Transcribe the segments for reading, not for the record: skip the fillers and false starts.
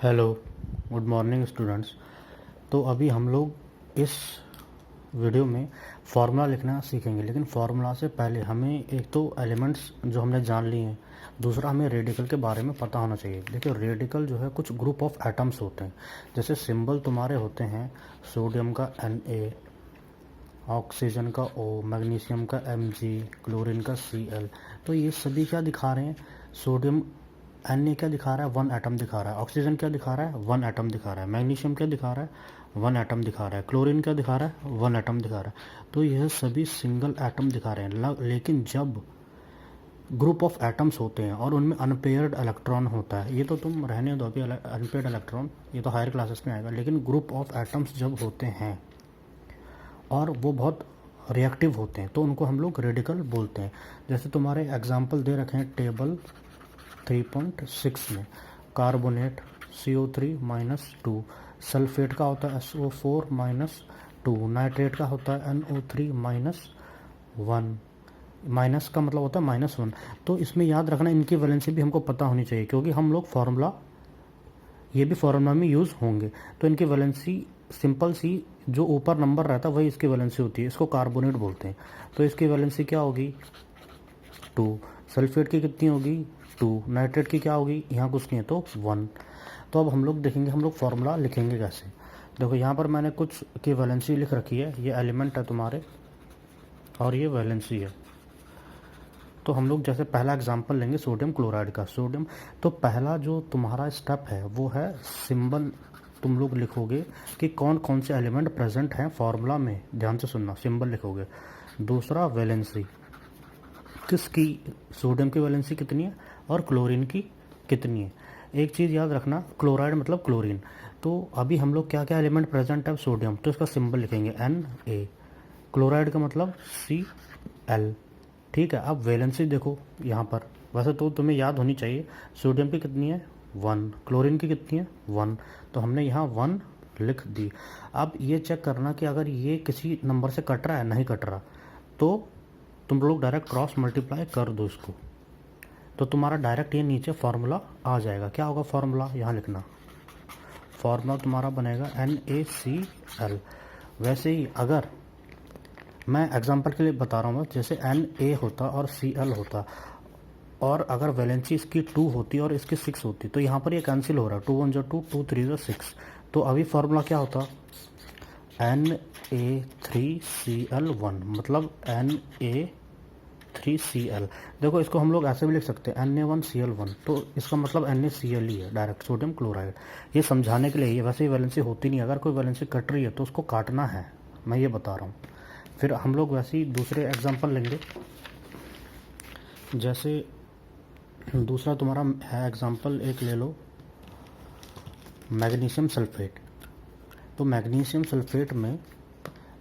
Hello, good morning students. तो अभी हम लोग इस वीडियो में फार्मूला लिखना सीखेंगे, लेकिन फार्मूला से पहले हमें एक तो एलिमेंट्स जो हमने जान लिए हैं, दूसरा हमें रेडिकल के बारे में पता होना चाहिए। देखिए, रेडिकल जो है कुछ ग्रुप ऑफ एटम्स होते हैं। जैसे सिंबल तुम्हारे होते हैं सोडियम का Na, ऑक्सीजन का O, मैग्नीशियम का Mg, क्लोरीन का Cl। तो ये सभी क्या दिखा रहे हैं? सोडियम Na क्या दिखा रहा है? 1 एटम दिखा रहा है। ऑक्सीजन क्या दिखा रहा है? 1 एटम दिखा रहा है। मैग्नीशियम क्या दिखा रहा है? 1 एटम दिखा रहा है। क्लोरीन क्या दिखा रहा है? 1 एटम दिखा रहा है। तो यह सभी सिंगल एटम दिखा रहे हैं। लेकिन जब ग्रुप ऑफ एटम्स होते हैं और उनमें अनपेयर्ड इलेक्ट्रॉन होता है, ये तो तुम रहने दो अभी, अनपेयर्ड इलेक्ट्रॉन ये तो हायर क्लासेस में आएगा। लेकिन ग्रुप ऑफ एटम्स जब होते हैं और वो बहुत रिएक्टिव होते हैं तो उनको हम लोग रेडिकल बोलते हैं। जैसे तुम्हारे एग्जाम्पल दे रखे हैं टेबल 3.6 में, कार्बोनेट CO3-2, सल्फेट का होता है SO4-2, नाइट्रेट का होता है NO3-1, माइनस का मतलब होता है -1। तो इसमें याद रखना इनकी वैलेंसी भी हमको पता होनी चाहिए, क्योंकि हम लोग फार्मूला ये भी फार्मूला में यूज़ होंगे। तो इनकी वैलेंसी सिंपल सी, जो ऊपर नंबर रहता है वही इसकी वैलेंसी होती है। इसको कार्बोनेट बोलते हैं। तो इसकी वैलेंसी क्या होगी? 2। सल्फेट की कितनी होगी? 2। नाइट्रेट की क्या होगी? यहाँ कुछ नहीं है तो 1। तो अब हम लोग देखेंगे हम लोग फार्मूला लिखेंगे कैसे। देखो, यहाँ पर मैंने कुछ की वैलेंसी लिख रखी है। ये एलिमेंट है तुम्हारे और ये वैलेंसी है। तो हम लोग जैसे पहला एग्जांपल लेंगे सोडियम क्लोराइड का। सोडियम, तो पहला जो तुम्हारा स्टेप है वो है सिंबल। तुम लोग लिखोगे कि कौन कौन से एलिमेंट प्रेजेंट हैं फार्मूला में। ध्यान से सुनना, सिंबल लिखोगे। दूसरा वैलेंसी, किसकी? सोडियम की वैलेंसी कितनी है और क्लोरीन की कितनी है। एक चीज़ याद रखना, क्लोराइड मतलब क्लोरीन। तो अभी हम लोग क्या क्या एलिमेंट प्रेजेंट है? सोडियम, तो इसका सिंबल लिखेंगे Na। क्लोराइड का मतलब Cl। ठीक है। अब वैलेंसी देखो यहाँ पर, वैसे तो तुम्हें याद होनी चाहिए। सोडियम की कितनी है? 1। क्लोरीन की कितनी है? 1। तो हमने यहाँ 1 लिख दी। अब ये चेक करना कि अगर ये किसी नंबर से कट रहा है, नहीं कट रहा, तो तुम लोग डायरेक्ट क्रॉस मल्टीप्लाई कर दो इसको, तो तुम्हारा डायरेक्ट ये नीचे फार्मूला आ जाएगा। क्या होगा फार्मूला? यहाँ लिखना। फार्मूला तुम्हारा बनेगा NaCl। वैसे ही अगर मैं एग्जांपल के लिए बता रहा हूँ, जैसे Na होता और Cl होता, और अगर वैलेंसी इसकी 2 होती और इसकी 6 होती, तो यहाँ पर ये कैंसिल हो रहा है। 2 1 2, 2 3 6। तो अभी फार्मूला क्या होता? Na3Cl1, मतलब Na3Cl। देखो, इसको हम लोग ऐसे भी लिख सकते हैं Na1Cl1, तो इसका मतलब NaCl ही है, डायरेक्ट सोडियम क्लोराइड। ये समझाने के लिए, ये वैसे ही वैलेंसी होती नहीं। अगर कोई वैलेंसी कट रही है तो उसको काटना है, मैं ये बता रहा हूँ। फिर हम लोग वैसे ही दूसरे एग्जाम्पल लेंगे। जैसे दूसरा तुम्हारा है एग्जाम्पल, एक ले लो मैग्नीशियम सल्फेट। तो मैग्नीशियम सल्फेट में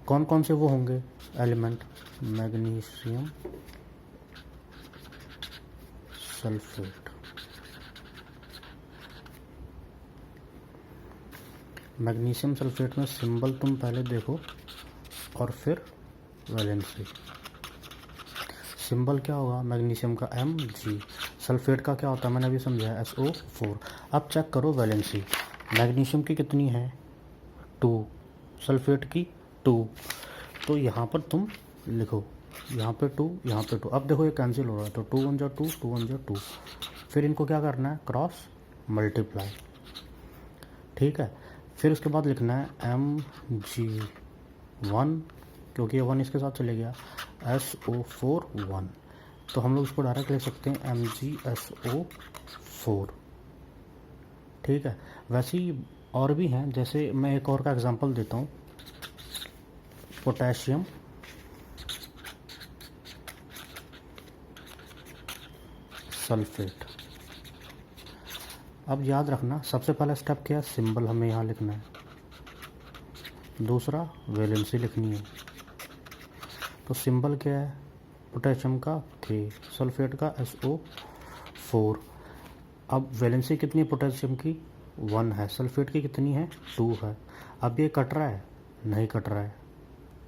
कौन कौन से वो होंगे element? Magnesium sulphate, magnesium sulphate में सिंबल तुम पहले देखो और फिर वैलेंसी। सिंबल क्या होगा? मैग्नीशियम का Mg। सल्फेट का क्या होता है? मैंने अभी समझाया, SO4। अब चेक करो वैलेंसी। मैग्नीशियम की कितनी है? 2। सल्फेट की 2। तो यहाँ पर तुम लिखो, यहाँ पे 2, यहाँ पे 2। अब देखो ये कैंसिल हो रहा है, तो 2 1 2, 2 1 2। फिर इनको क्या करना है? Cross multiply. ठीक है। फिर उसके बाद लिखना है Mg1, क्योंकि ये 1 इसके साथ चले गया, SO4 1। तो हम लोग इसको डायरेक्ट लिख सकते हैं MgSO4। ठीक है। वैसे ही और भी हैं, जैसे मैं एक और का एग्जांपल देता हूँ, पोटेशियम सल्फेट। अब याद रखना, सबसे पहला स्टेप क्या है? सिंबल हमें यहाँ लिखना है। दूसरा वैलेंसी लिखनी है। तो सिंबल क्या है? पोटेशियम का K, सल्फेट का SO4। अब वैलेंसी कितनी है पोटेशियम की? 1 है। सल्फेट की कितनी है? 2 है। अब ये कट रहा है? नहीं कट रहा है।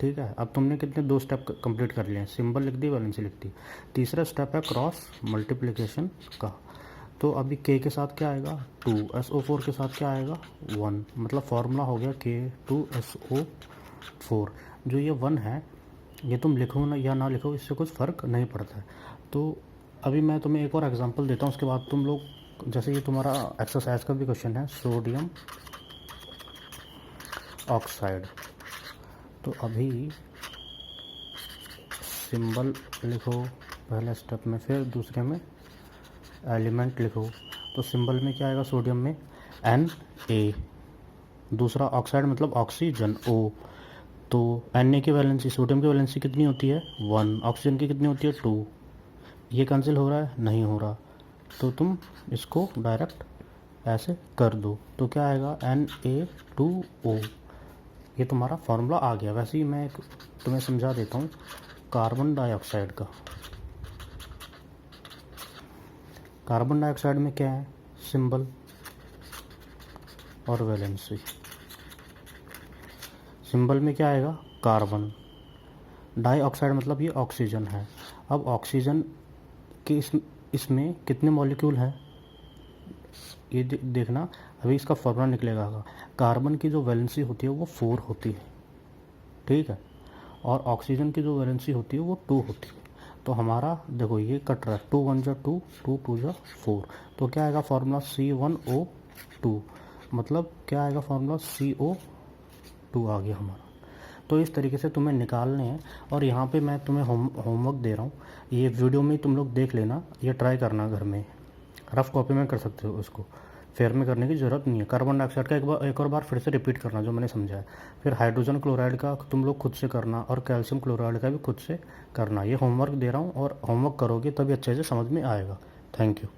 ठीक है। अब तुमने कितने 2 स्टेप कंप्लीट कर लिए हैं, सिंबल लिख दी, वैलेंसी लिख दी। तीसरा स्टेप है क्रॉस मल्टीप्लिकेशन का। तो अभी K के साथ क्या आएगा 2, SO4 के साथ क्या आएगा 1, मतलब फॉर्मूला हो गया K2SO4। जो ये 1 है ये तुम लिखो ना या ना लिखो, इससे कुछ फ़र्क नहीं पड़ता है। तो अभी मैं तुम्हें एक और एग्जांपल देता हूँ, उसके बाद तुम लोग, जैसे ये तुम्हारा एक्सरसाइज का भी क्वेश्चन है, सोडियम ऑक्साइड। तो अभी सिंबल लिखो पहले स्टेप में, फिर दूसरे में एलिमेंट लिखो। तो सिंबल में क्या आएगा सोडियम में Na, दूसरा ऑक्साइड मतलब ऑक्सीजन O। तो Na की वैलेंसी, सोडियम की वैलेंसी कितनी होती है 1, ऑक्सीजन की कितनी होती है 2। ये कैंसिल हो रहा है, नहीं हो रहा, तो तुम इसको डायरेक्ट ऐसे कर दो। तो क्या आएगा Na2O। ये तुम्हारा फार्मूला आ गया। वैसे ही मैं तुम्हें समझा देता हूँ कार्बन डाइऑक्साइड का। कार्बन डाइऑक्साइड में क्या है, सिंबल और वैलेंसी। सिंबल में क्या आएगा कार्बन, डाइऑक्साइड मतलब ये ऑक्सीजन है। अब ऑक्सीजन के इसमें कितने मॉलिक्यूल हैं ये देखना, अभी इसका फॉर्मूला निकलेगा। कार्बन की जो वैलेंसी होती है वो 4 होती है, ठीक है, और ऑक्सीजन की जो वैलेंसी होती है वो 2 होती है। तो हमारा देखो ये कट रहा है, 2 1 जा 2, 2 2 जा 4। तो क्या आएगा फार्मूला C1O2, मतलब क्या आएगा फार्मूला CO2 आ गया हमारा। तो इस तरीके से तुम्हें निकालने हैं। और यहाँ पे मैं तुम्हें होमवर्क दे रहा हूँ, ये वीडियो में तुम लोग देख लेना, ये ट्राई करना घर में, रफ कॉपी में कर सकते हो, इसको फेयर में करने की ज़रूरत नहीं है। कार्बन डाइऑक्साइड का एक और बार फिर से रिपीट करना जो मैंने समझाया। फिर हाइड्रोजन क्लोराइड का तुम लोग खुद से करना, और कैल्शियम क्लोराइड का भी खुद से करना। ये होमवर्क दे रहा हूँ, और होमवर्क करोगे तभी अच्छे से समझ में आएगा। Thank you.